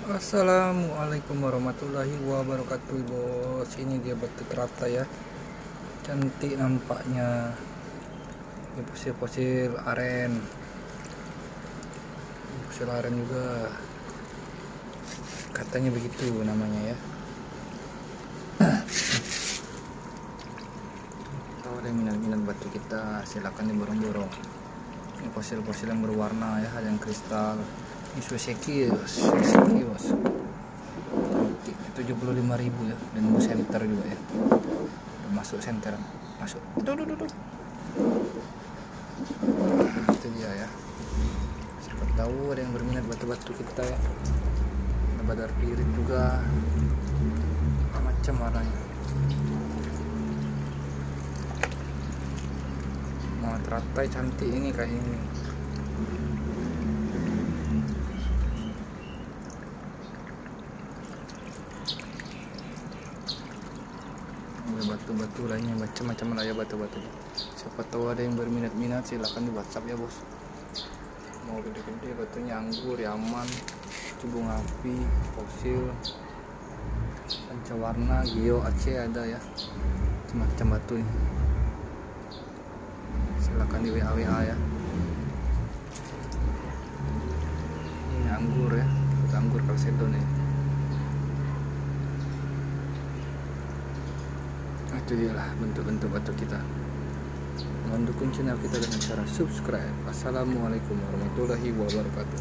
Assalamualaikum warahmatullahi wabarakatuh, bos. Ini dia batu teratai ya, cantik nampaknya. Ini fosil-fosil aren, fosil aren juga katanya begitu namanya ya. Kalau ada yang minat-minat batu kita, silakan diborong-borong. Ini fosil-fosil yang berwarna ya, ada yang kristal. Ini Suiseki bos, 75.000 ya, dan mau senter juga ya. Udah masuk senter, masuk. Tuh. Itu dia ya. Siapa tahu ada yang berminat batu-batu kita ya. Ada badar pirit juga, macam warnanya. Mau teratai cantik ini kayak ini. Batu-batu lainnya macam-macam lah ya batu-batu. Siapa tahu ada yang berminat-minat, silahkan di WhatsApp ya bos. Mau gede-gede batunya, anggur, yaman, cubung api, fosil, pancawarna, gio, Aceh ada ya, macam batu nih. Silahkan di WA ya. Ini anggur ya, anggur kalsedon ya. Itu dia lah bentuk-bentuk batu kita. Mendukung channel kita dengan cara subscribe. Assalamualaikum warahmatullahi wabarakatuh.